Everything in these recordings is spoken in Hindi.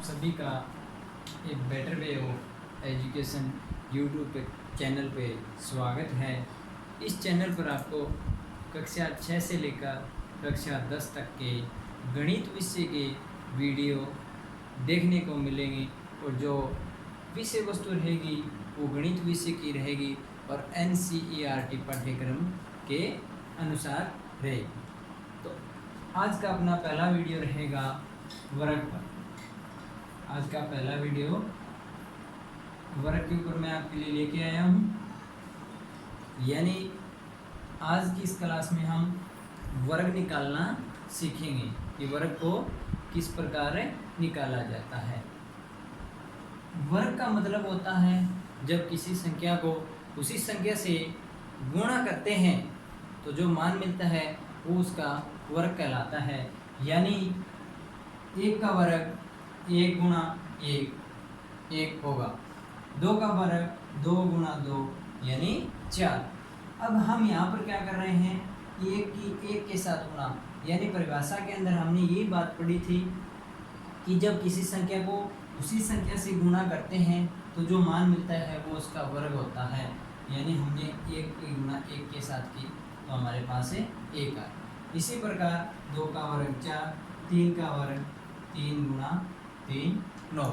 सभी का एक better way of education YouTube पे चैनल पे स्वागत है। इस चैनल पर आपको कक्षा 6 से लेकर कक्षा 10 तक के गणित विषय के वीडियो देखने को मिलेंगे और जो विषय वस्तु रहेगी वो गणित विषय की रहेगी और NCERT पाठ्यक्रम के अनुसार रहेगी। तो आज का अपना पहला वीडियो रहेगा वर्ग पर। आज का पहला वीडियो वर्ग के ऊपर मैं आपके लिए लेके आया हूँ। यानी आज की इस क्लास में हम वर्ग निकालना सीखेंगे कि वर्ग को किस प्रकार निकाला जाता है। वर्ग का मतलब होता है जब किसी संख्या को उसी संख्या से गुणा करते हैं तो जो मान मिलता है वो उसका वर्ग कहलाता है। यानी 1 का वर्ग 1 गुणा 1 1 होगा, 2 का वर्ग 2 गुणा 2 यानी 4। अब हम यहाँ पर क्या कर रहे हैं, 1 की 1 के साथ गुणा। यानी परिभाषा के अंदर हमने ये बात पढ़ी थी कि जब किसी संख्या को उसी संख्या से गुणा करते हैं तो जो मान मिलता है वो उसका वर्ग होता है। यानी हमने 1 की गुणा 1 के साथ की तो हमारे पास है 1 आया। इसी प्रकार 2 का वर्ग 4, 3 का वर्ग 3 गुणा 3 9।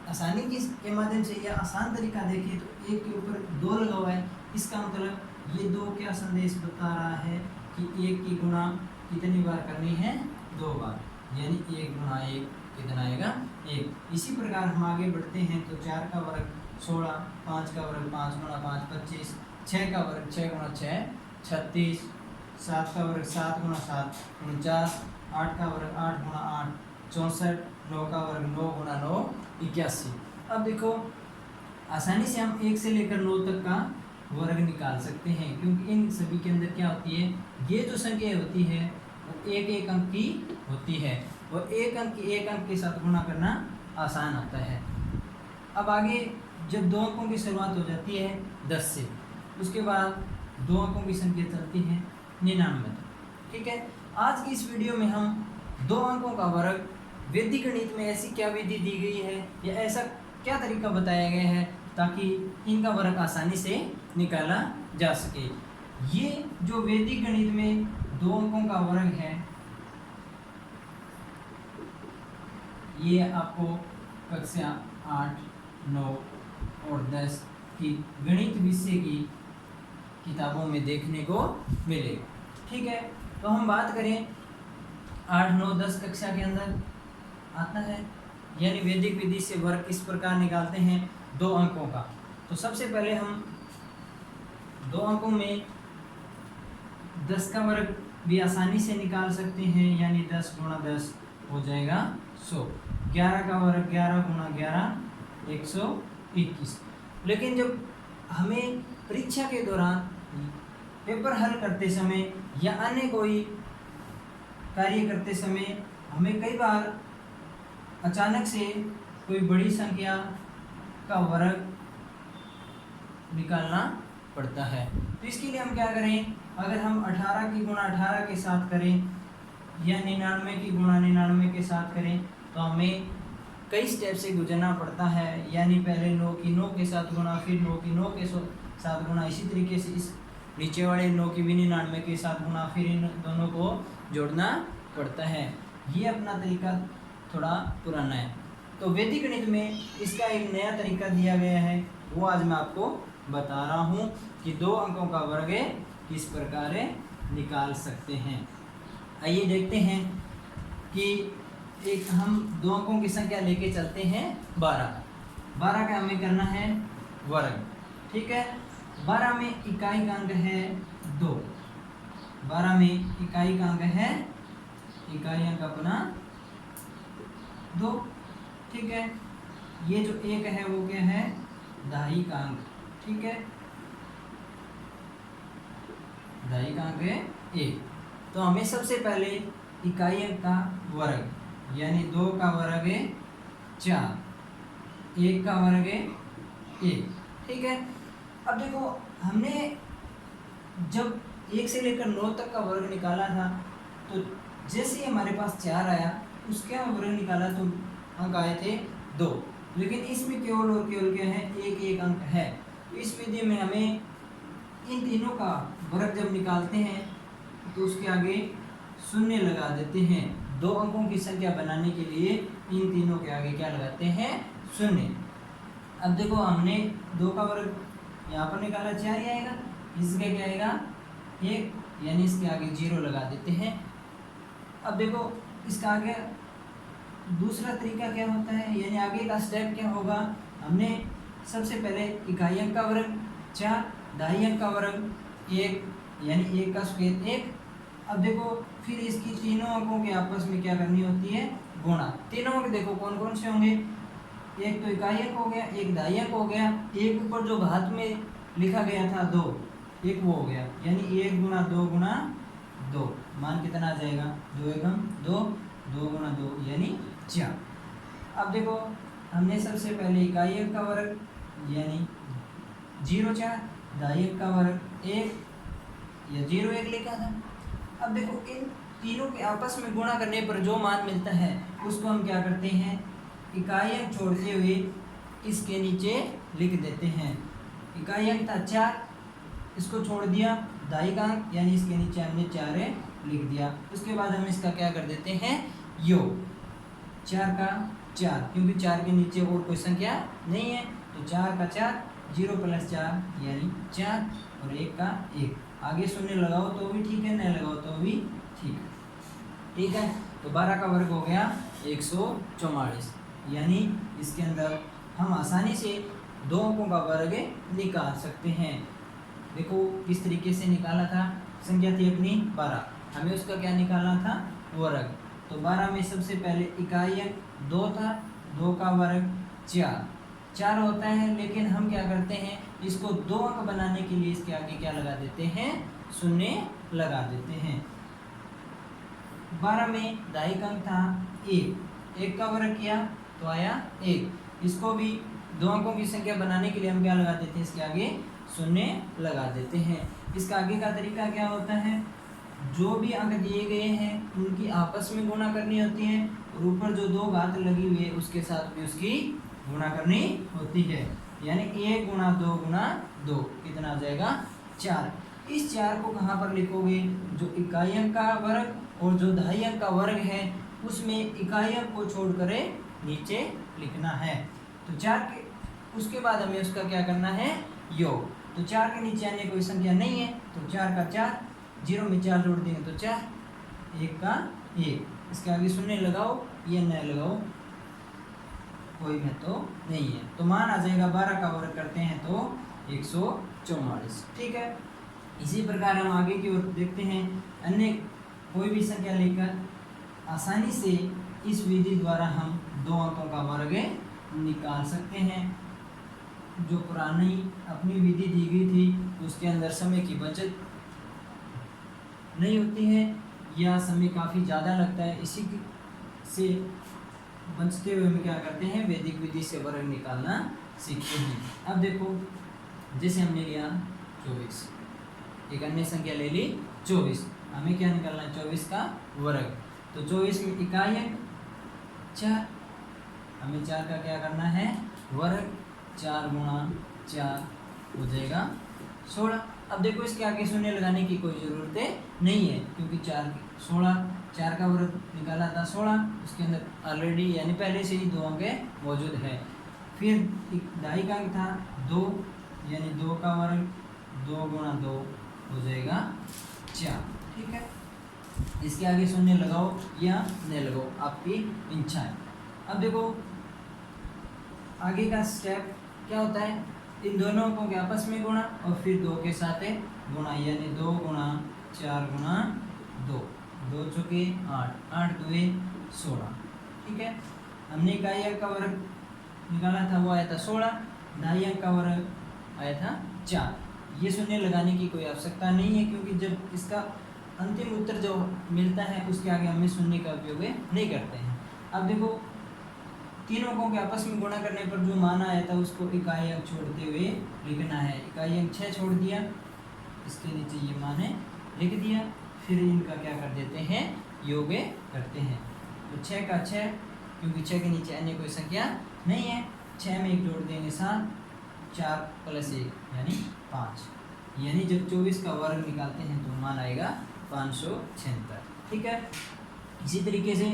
आसानी के माध्यम से या आसान तरीका देखिए तो 1 के ऊपर 2 लगा हुआ है। इसका मतलब ये 2 क्या संदेश बता रहा है कि 1 की गुणा कितनी बार करनी है, 2 बार। यानी 1 गुणा 1 कितना आएगा, 1। इसी प्रकार हम आगे बढ़ते हैं तो 4 का वर्ग 16, 5 का वर्ग 5 गुणा 5 25, 6 का वर्ग 6 गुणा 6 36, 7 का वर्ग 7 गुणा 7 49, 8 का वर्ग 8 गुणा 8 64, 9 का वर्ग 9 गुणा 9 81। अब देखो आसानी से हम 1 से लेकर 9 तक का वर्ग निकाल सकते हैं क्योंकि इन सभी के अंदर क्या होती है, ये जो संख्या होती है वो एक एक अंक की होती है और एक अंक के साथ गुणा करना आसान होता है। अब आगे जब 2 अंकों की शुरुआत हो जाती है 10 से, उसके बाद 2 अंकों की संख्या चलती है 99 तक। ठीक है, आज की इस वीडियो में हम 2 अंकों का वर्ग वैदिक गणित में ऐसी क्या विधि दी गई है या ऐसा क्या तरीका बताया गया है ताकि इनका वर्ग आसानी से निकाला जा सके। ये जो वैदिक गणित में 2 अंकों का वर्ग है ये आपको कक्षा 8, 9 और 10 की गणित विषय की किताबों में देखने को मिलेगा। ठीक है, तो हम बात करें 8, 9, 10 कक्षा के अंदर आता है। यानी वैदिक विधि से वर्ग किस प्रकार निकालते हैं 2 अंकों का। तो सबसे पहले हम 2 अंकों में 10 का वर्ग भी आसानी से निकाल सकते हैं। यानी 10 गुणा 10 हो जाएगा 100। 11 का वर्ग 11 गुणा 11 121। लेकिन जब हमें परीक्षा के दौरान पेपर हल करते समय या अन्य कोई कार्य करते समय हमें कई बार अचानक से कोई बड़ी संख्या का वर्ग निकालना पड़ता है, तो इसके लिए हम क्या करें, अगर हम 18 की गुणा 18 के साथ करें या 99 की गुणा 99 के साथ करें तो हमें कई स्टेप से गुजरना पड़ता है। यानी पहले 9 की 9 के साथ गुणा, फिर 9 की 9 के साथ गुणा, इसी तरीके से इस नीचे वाले 9 की भी 99 के साथ गुणा, फिर इन दोनों को जोड़ना पड़ता है। ये अपना तरीका थोड़ा पुराना है। तो वैदिक गणित में इसका एक नया तरीका दिया गया है, वो आज मैं आपको बता रहा हूँ कि 2 अंकों का वर्ग किस प्रकार निकाल सकते हैं। आइए देखते हैं कि एक हम 2 अंकों की संख्या लेके चलते हैं 12 का हमें करना है वर्ग। ठीक है, 12 में इकाई का अंक है 2। 12 में इकाई का अंक है, इकाई अंक अपना 2। ठीक है, ये जो 1 है वो क्या है, दहाई का अंक। ठीक है, दहाई का अंक है 1। तो हमें सबसे पहले इकाई अंक का वर्ग यानी 2 का वर्ग है 4, 1 का वर्ग है 1। ठीक है, अब देखो हमने जब 1 से लेकर 9 तक का वर्ग निकाला था तो जैसे ही हमारे पास 4 आया उसका वर्ग निकाला तो अंक आए थे 2, लेकिन इसमें केवल और केवल क्या है, एक अंक है। तो इस विधि में हमें इन तीनों का वर्ग जब निकालते हैं तो उसके आगे शून्य लगा देते हैं। 2 अंकों की संख्या बनाने के लिए इन तीनों के आगे क्या लगाते हैं, शून्य। अब देखो हमने 2 का वर्ग यहाँ पर निकाला 4 ही आएगा, इसका क्या आएगा 1, यानी इसके आगे 0 लगा देते हैं। अब देखो इसका आगे दूसरा तरीका क्या होता है, यानी आगे का स्टेप क्या होगा, हमने सबसे पहले इकाई अंक का वर्ग 4, दहाई अंक का वर्ग 1, यानी 1 का स्क्वायर 1। अब देखो फिर इसकी तीनों अंकों के आपस में क्या करनी होती है, गुणा। तीनों अंक देखो कौन कौन से होंगे, एक तो इकाई अंक हो गया, एक दहाई अंक हो गया, एक ऊपर जो घात में लिखा गया था 2, एक वो हो गया, यानी 1 गुणा 2 गुणा 2, मान कितना आ जाएगा 2 एकम 2, 2 गुणा 2 यानी 4। अब देखो हमने सबसे पहले इकाई अंक का वर्ग यानी 0 4, दहाई अंक का वर्ग 1 या 0 1 लिखा था। अब देखो इन तीनों के आपस में गुणा करने पर जो मान मिलता है उसको हम क्या करते हैं, इकाई अंक छोड़ते हुए इसके नीचे लिख देते हैं। इकाई अंक था 4, इसको छोड़ दिया, दहाई का अंक यानी इसके नीचे हमने 4 लिख दिया। उसके बाद हम इसका क्या कर देते हैं, योग 4 का 4, क्योंकि 4 के नीचे और कोई संख्या नहीं है, तो 4 का 4, 0 + 4 यानी 4, और 1 का 1। आगे शून्य लगाओ तो भी ठीक है, न लगाओ तो भी ठीक है। तो 12 का वर्ग हो गया 144, यानी इसके अंदर हम आसानी से 2 अंकों का वर्ग निकाल सकते हैं। देखो किस तरीके से निकाला था, संख्या थी अपनी 12, हमें उसका क्या निकालना था, वर्ग। तो 12 में सबसे पहले इकाई अंक 2 था, 2 का वर्ग 4 होता है, लेकिन हम क्या करते हैं, इसको 2 अंक बनाने के लिए इसके आगे क्या लगा देते हैं, शून्य लगा देते हैं। 12 में दहाई का अंक था 1 का वर्ग किया तो आया 1। इसको भी 2 अंकों की संख्या बनाने के लिए हम क्या लगा देते हैं, इसके आगे शून्य लगा देते हैं। इसका आगे का तरीका क्या होता है, जो भी अंक दिए गए हैं उनकी आपस में गुणा करनी होती है, और ऊपर जो 2 घात लगी हुई है उसके साथ भी उसकी गुणा करनी होती है, यानी 1 गुणा 2 गुणा 2 कितना आ जाएगा 4। इस 4 को कहाँ पर लिखोगे, जो इकाई अंक का वर्ग और जो दहाई अंक का वर्ग है उसमें इकाई अंक को छोड़कर नीचे लिखना है। तो 4 के उसके बाद हमें उसका क्या करना है, योग। तो 4 के नीचे अन्य कोई संख्या नहीं है, तो 4 का 4, 0 में 4 जोड़ देंगे तो 4, 1 का 1, इसके आगे शून्य लगाओ या न लगाओ कोई महत्व नहीं है। तो मान आ जाएगा 12 का वर्ग करते हैं तो 144, ठीक है। इसी प्रकार हम आगे की ओर देखते हैं, अन्य कोई भी संख्या लेकर आसानी से इस विधि द्वारा हम 2 अंकों का वर्ग निकाल सकते हैं। जो पुरानी अपनी विधि दी गई थी उसके अंदर समय की बचत नहीं होती है या समय काफ़ी ज़्यादा लगता है, इसी से बचते हुए हम क्या करते हैं, वैदिक विधि से वर्ग निकालना सीखते हैं। अब देखो जैसे हमने लिया 24, एक अन्य संख्या ले ली 24, हमें क्या निकालना है, 24 का वर्ग। तो 24 में इकाई अंक 4, हमें 4 का क्या करना है, वर्ग। 4 गुणा 4 हो जाएगा 16। अब देखो इसके आगे शून्य लगाने की कोई ज़रूरत नहीं है, क्योंकि 4 का वर्ग निकाला था 16, उसके अंदर ऑलरेडी यानी पहले से ही 2 अंक मौजूद है। फिर दहाई का अंक था 2, यानी 2 का वर्ग, 2 गुणा 2 हो जाएगा 4, ठीक है। इसके आगे शून्य लगाओ या न लगाओ, आपकी इच्छा है। अब देखो आगे का स्टेप क्या होता है, इन दोनों को के आपस में गुणा और फिर 2 के साथ गुणा, यानी 2 गुणा 4 गुणा 2, 2 चौके 8, 8 दुए 16, ठीक है। हमने इकाई अंक का वर्ग निकाला था, वो आया था 16, दहाई अंक का वर्ग आया था 4। ये शून्य लगाने की कोई आवश्यकता नहीं है, क्योंकि जब इसका अंतिम उत्तर जो मिलता है उसके आगे हमें शून्य का उपयोग नहीं करते हैं। अब देखो तीन अंकों के आपस में गुणा करने पर जो मान आया था उसको इकाई अंक छोड़ते हुए लिखना है। इकाई अंक 6 छोड़ दिया, इसके नीचे ये मान है लिख दिया, फिर इनका क्या कर देते हैं, योग करते हैं। तो 6 का 6, क्योंकि 6 के नीचे अन्य कोई संख्या नहीं है, 6 में 1 जोड़ देंगे 7, 4 + 1 यानी 5, यानी जब 24 का वर्ग निकालते हैं तो मान आएगा 576। ठीक है। इसी तरीके से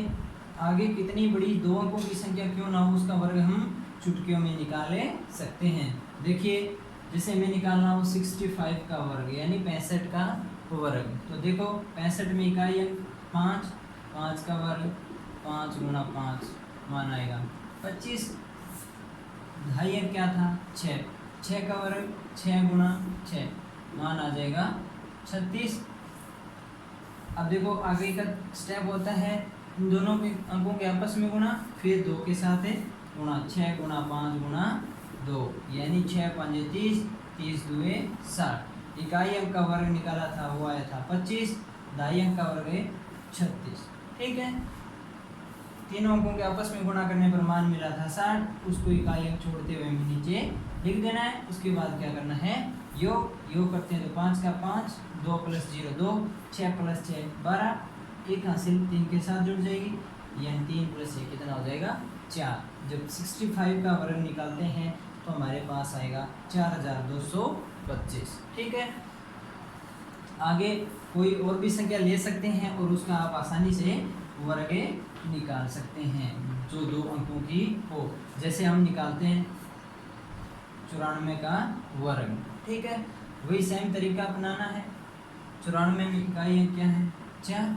आगे कितनी बड़ी 2 अंकों की संख्या क्यों ना हो, उसका वर्ग हम चुटकियों में निकाले सकते हैं। देखिए, जैसे मैं निकाल रहा हूँ 65 का वर्ग यानी 65 का वर्ग, तो देखो 65 में इकाई अंक 5, 5 का वर्ग 5 × 5 मान आएगा 25। ढाई अंक क्या था 6, 6 का वर्ग 6 × 6 मान आ जाएगा 36। अब देखो आगे का स्टेप होता है इन दोनों के अंकों के आपस में गुणा, फिर 2 के साथ है गुणा, 6 × 5 × 2 यानी 6 × 5 = 30, 30 × 2 = 60। इकाई अंक का वर्ग निकाला था वो आया था 25, ढाई अंक का वर्ग है 36। ठीक है। तीनों अंकों के आपस में गुणा करने पर मान मिला था 60, उसको इकाई अंक छोड़ते हुए हमें नीचे लिख देना है। उसके बाद क्या करना है, योग करते हैं तो 5 का 5, 2 + 0 2, 6 + 6 12, 1 हासिल 3 के साथ जुड़ जाएगी, यानी 3 + 1 कितना हो जाएगा 4। जब 65 का वर्ग निकालते हैं तो हमारे पास आएगा 4225। ठीक है। आगे कोई और भी संख्या ले सकते हैं और उसका आप आसानी से वर्ग निकाल सकते हैं जो 2 अंकों की हो। जैसे हम निकालते हैं 94 का वर्ग। ठीक है, वही सेम तरीका अपनाना है। 94 में इकाई अंक क्या है 4,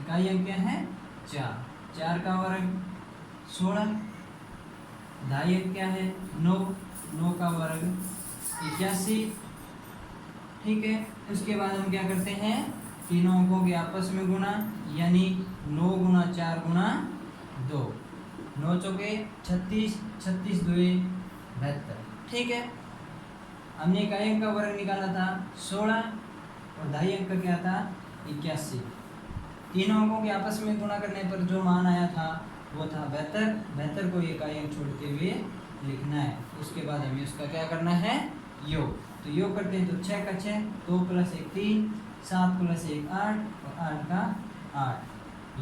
इकाई अंक क्या है 4, 4 का वर्ग 16, ढाई अंक क्या है 9, 9 का वर्ग 81। ठीक है। उसके बाद हम क्या करते हैं, तीनों अंकों के आपस में गुणा, यानी 9 × 4 × 2, 9 चौके 36, 36 × 2 = 72। ठीक है। हमने इकाई अंक का वर्ग निकाला था 16 और ढाई अंक का क्या था 81। तीनों अंकों के आपस में गुणा करने पर जो मान आया था वो था 72। 72 को इकाई अंक छोड़ते हुए लिखना है। उसके बाद हमें उसका क्या करना है, योग। तो योग करते हैं तो 6 का 6, 2 + 1 3, 7 + 1 8 और 8 का 8,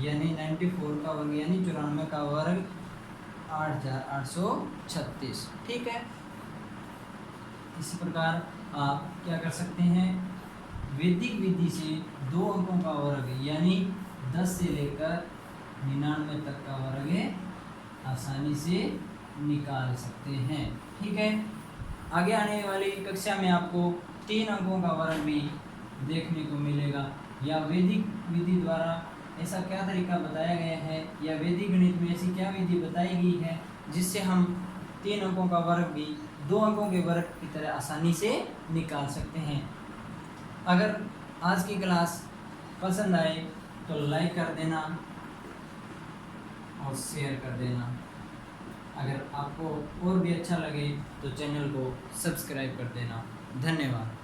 यानी 94 का वर्ग यानी 94 का वर्ग 8836। ठीक है। इसी प्रकार आप क्या कर सकते हैं, वैदिक विधि से 2 अंकों का वर्ग यानी 10 से लेकर 99 तक का वर्ग आसानी से निकाल सकते हैं। ठीक है। आगे आने वाली कक्षा में आपको 3 अंकों का वर्ग भी देखने को मिलेगा, या वैदिक विधि द्वारा ऐसा क्या तरीका बताया गया है, या वैदिक गणित में ऐसी क्या विधि बताई गई है जिससे हम 3 अंकों का वर्ग भी 2 अंकों के वर्ग की तरह आसानी से निकाल सकते हैं। अगर आज की क्लास पसंद आए तो लाइक कर देना और शेयर कर देना। अगर आपको और भी अच्छा लगे तो चैनल को सब्सक्राइब कर देना। धन्यवाद।